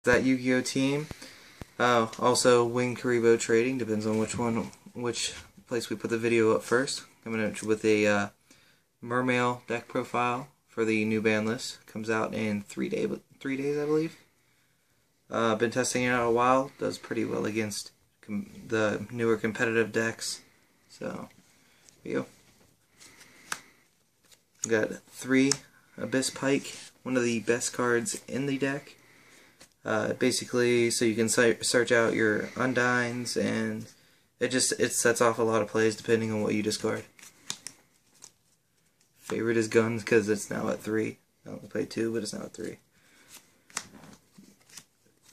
That Yu-Gi-Oh team. Also, Wing Karibo Trading, depends on which place we put the video up first. Coming out with a Mermail deck profile for the new ban list. Comes out in 3 days, I believe. Been testing it out a while. Does pretty well against the newer competitive decks. So, here we go. Got 3 Abyss Pike, one of the best cards in the deck. Basically, so you can search out your Undines, and it sets off a lot of plays depending on what you discard. Favorite is Guns because it's now at 3. I only played 2, but it's now at 3.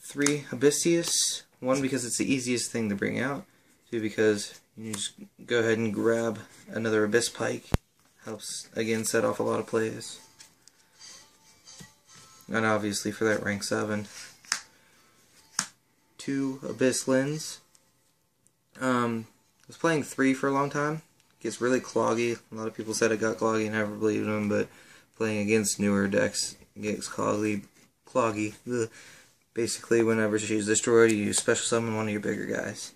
3 Abyssius. 1 because it's the easiest thing to bring out. 2 because you just go ahead and grab another Abyss Pike. Helps again set off a lot of plays. And obviously for that rank 7. 2 Abyss Lens. I was playing 3 for a long time. It gets really cloggy. A lot of people said it got cloggy and never believed them, but playing against newer decks gets cloggy. Ugh. Basically, whenever she's destroyed, you special summon one of your bigger guys.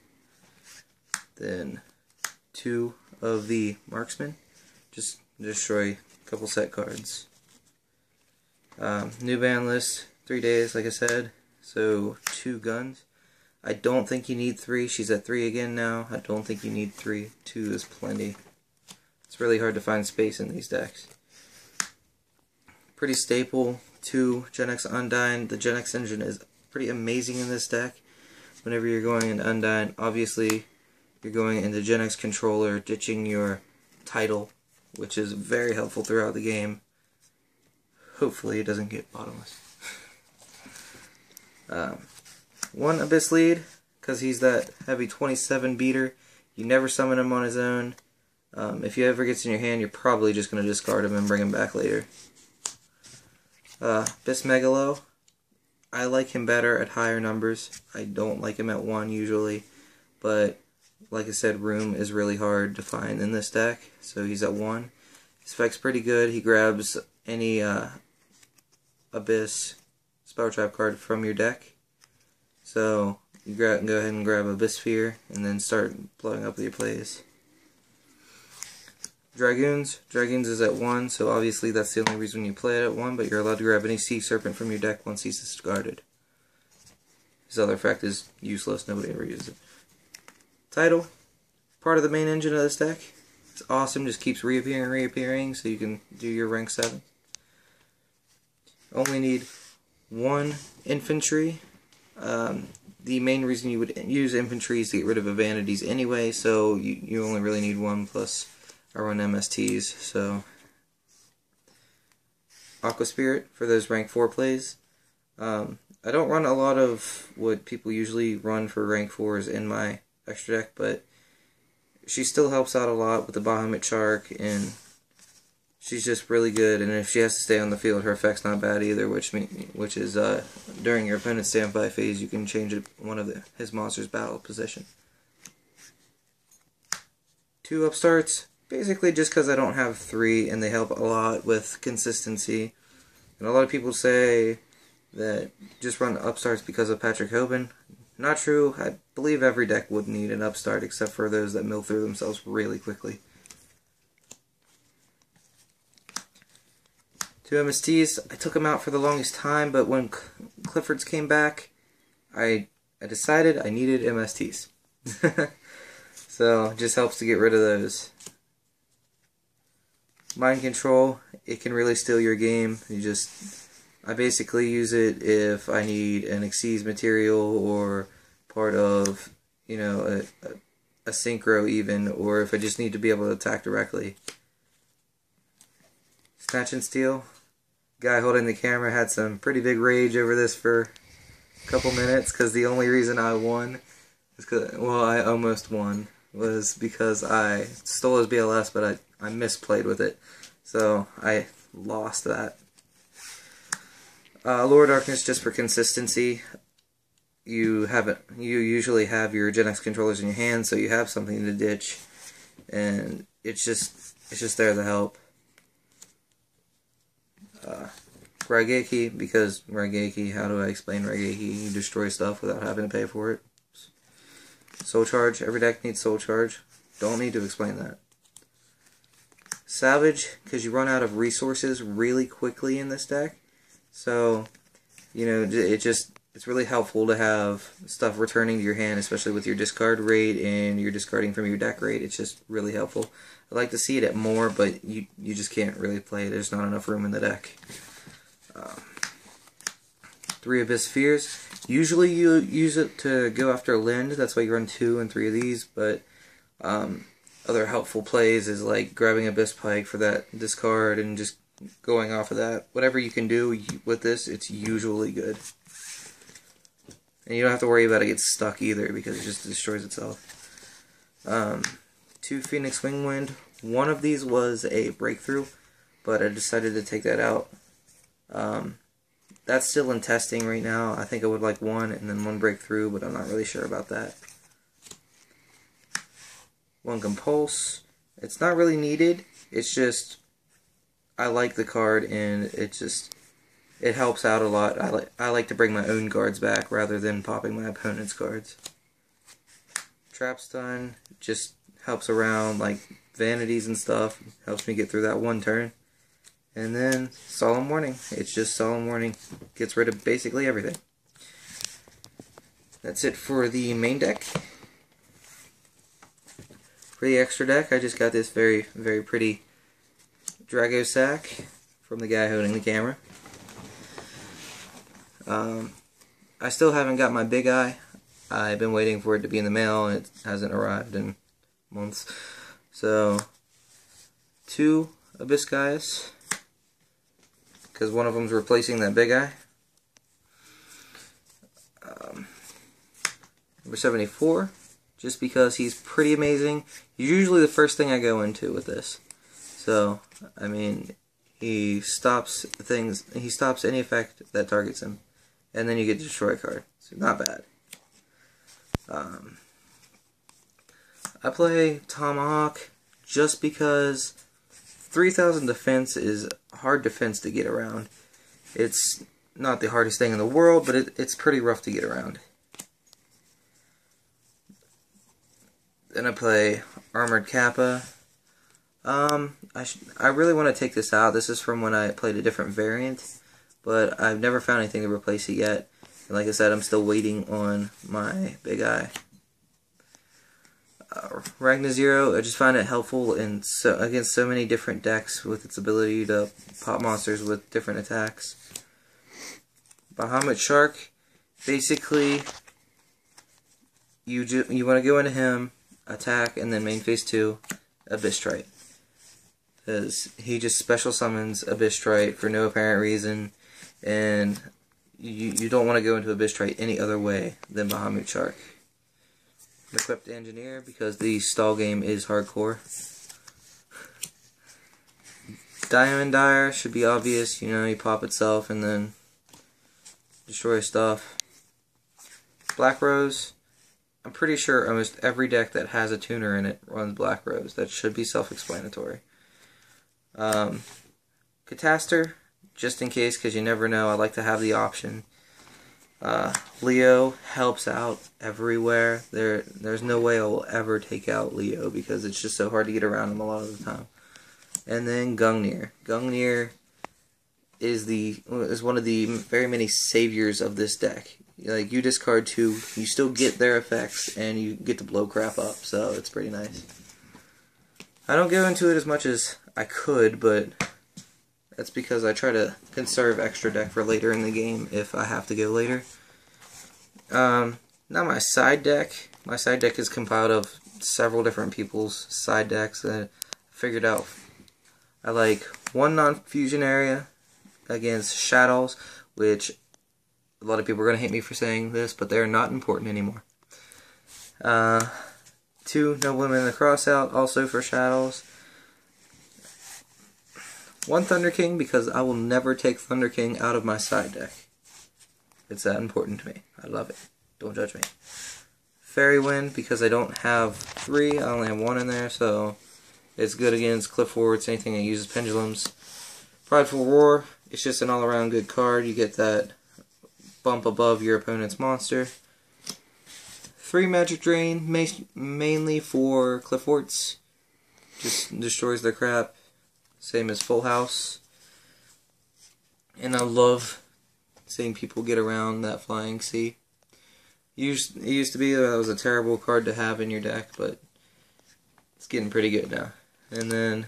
Then 2 of the Marksman. Just destroy a couple set cards. New ban list, 3 days, like I said. So 2 guns. I don't think you need 3. She's at 3 again now. I don't think you need 3. 2 is plenty. It's really hard to find space in these decks. Pretty staple. 2 Gen X Undine. The Gen X engine is pretty amazing in this deck. Whenever you're going into Undine, obviously you're going into Gen X controller, ditching your title, which is very helpful throughout the game. Hopefully it doesn't get bottomless. 1 Abyss Lead, because he's that heavy 27 beater. You never summon him on his own. If he ever gets in your hand, you're probably just going to discard him and bring him back later. Abyss Megalo. I like him better at higher numbers. I don't like him at 1 usually, but like I said, room is really hard to find in this deck, so he's at 1. His effect's pretty good. He grabs any Abyss Spell Trap card from your deck. So you go ahead and grab Abyss Sphere and then start blowing up with your plays. Dragoons. Dragoons is at 1, so obviously that's the only reason you play it at 1, but you're allowed to grab any Sea Serpent from your deck once he's discarded. His other effect is useless, nobody ever uses it. Title. Part of the main engine of this deck. It's awesome, just keeps reappearing, so you can do your rank 7. Only need 1 infantry. The main reason you would use infantry is to get rid of vanities anyway, so you only really need 1, plus I run MSTs, so Aqua Spirit for those rank 4 plays. I don't run a lot of what people usually run for rank 4s in my extra deck, but she still helps out a lot with the Bahamut Shark, and she's just really good, and if she has to stay on the field, her effect's not bad either, which is during your opponent's standby phase, you can change one of his monster's battle position. 2 upstarts, basically just because I don't have 3, and they help a lot with consistency. And a lot of people say that just run upstarts because of Patrick Hoban. Not true. I believe every deck would need an upstart except for those that mill through themselves really quickly. 2 MSTs. I took them out for the longest time, but when Clifford's came back, I decided I needed MSTs. So it just helps to get rid of those. Mind Control. It can really steal your game. I basically use it if I need an Xyz material or part of, a synchro even, or if I just need to be able to attack directly. Snatch and Steal. Guy holding the camera had some pretty big rage over this for a couple minutes, because the only reason I won is I almost won, was because I stole his BLS, but I misplayed with it, so I lost that. Lower Darkness, just for consistency. You usually have your Gen X controllers in your hand, so you have something to ditch, and it's just there to help. Raigeki, because Raigeki, how do I explain Raigeki? You destroy stuff without having to pay for it. Soul Charge, every deck needs Soul Charge. Don't need to explain that. Salvage, because you run out of resources really quickly in this deck. So, you know, it's really helpful to have stuff returning to your hand, especially with your discard rate and your discarding from your deck rate. It's just really helpful. I'd like to see it at more, but you just can't really play. There's not enough room in the deck. 3 Abyss Spheres. Usually you use it to go after Lind. That's why you run 2 and 3 of these, but other helpful plays is like grabbing Abyss Pike for that discard and just going off of that. Whatever you can do with this, it's usually good. And you don't have to worry about it gets stuck either, because it just destroys itself. 2 Phoenix Wingwind. One of these was a breakthrough, but I decided to take that out. That's still in testing right now. I think I would like 1 and then 1 breakthrough, but I'm not really sure about that. 1 Compulse. It's not really needed. It's just, I like the card, and it helps out a lot. I like to bring my own cards back rather than popping my opponent's cards. Trap Stun just helps around like vanities and stuff. Helps me get through that 1 turn. And then Solemn Warning. It's just Solemn Warning. Gets rid of basically everything. That's it for the main deck. For the extra deck, I just got this very, very pretty Drago sack from the guy holding the camera. I still haven't got my big eye. I've been waiting for it to be in the mail, and it hasn't arrived in months. So, 2 Abyss Guys, because one of them's replacing that big eye. Number 74, just because he's pretty amazing. He's usually the first thing I go into with this. So, I mean, he stops things. He stops any effect that targets him, and then you get the destroy card. So not bad. I play Tomahawk just because 3000 defense is hard defense to get around. It's not the hardest thing in the world, but it's pretty rough to get around. Then I play Armored Kappa. I really want to take this out. This is from when I played a different variant, but I've never found anything to replace it yet. And like I said, I'm still waiting on my big eye. Ragna Zero, I just find it helpful against so many different decks with its ability to pop monsters with different attacks. Bahamut Shark, basically, you want to go into him, attack, and then main phase 2, Abyss Trite. Because he just special summons Abyss Trite for no apparent reason, and you don't want to go into Abyss Trite any other way than Bahamut Shark. Equipped Engineer, because the stall game is hardcore. Diamond Dyer should be obvious, you know, you pop itself and then destroy stuff. Black Rose, I'm pretty sure almost every deck that has a tuner in it runs Black Rose. That should be self-explanatory. Cataster, just in case, because you never know, I like to have the option. Leo helps out everywhere. There's no way I will ever take out Leo because it's just so hard to get around him a lot of the time. And then Gungnir. Gungnir is one of the very many saviors of this deck. Like, you discard 2, you still get their effects, and you get to blow crap up, so it's pretty nice. I don't go into it as much as I could, but that's because I try to conserve extra deck for later in the game if I have to go later. Now my side deck. My side deck is compiled of several different people's side decks. I figured out I like 1 non-fusion area against Shadows, which a lot of people are going to hate me for saying this, but they're not important anymore. 2 Noblemen in the Crossout, also for Shadows. 1 Thunder King, because I will never take Thunder King out of my side deck. It's that important to me. I love it. Don't judge me. Fairy Wind, because I don't have 3, I only have 1 in there, so it's good against Cliff Forwards, anything that uses pendulums. Prideful Roar, It's just an all-around good card. You get that bump above your opponent's monster. 3 Magic Drain, mainly for Cliff Forts. Just destroys their crap. Same as Full House. And I love seeing people get around that Flying Sea. It used to be that was a terrible card to have in your deck, but it's getting pretty good now. And then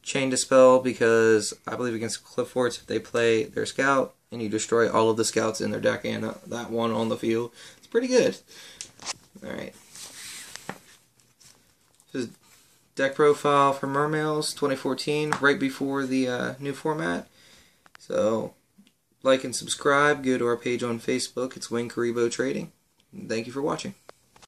Chain Dispel, because I believe against Cliff Forts, if they play their scout and you destroy all of the scouts in their deck and that one on the field, it's pretty good. Alright. This is deck profile for Mermails 2014, right before the new format. So, like and subscribe. Go to our page on Facebook. It's Wayne Karibo Trading. Thank you for watching.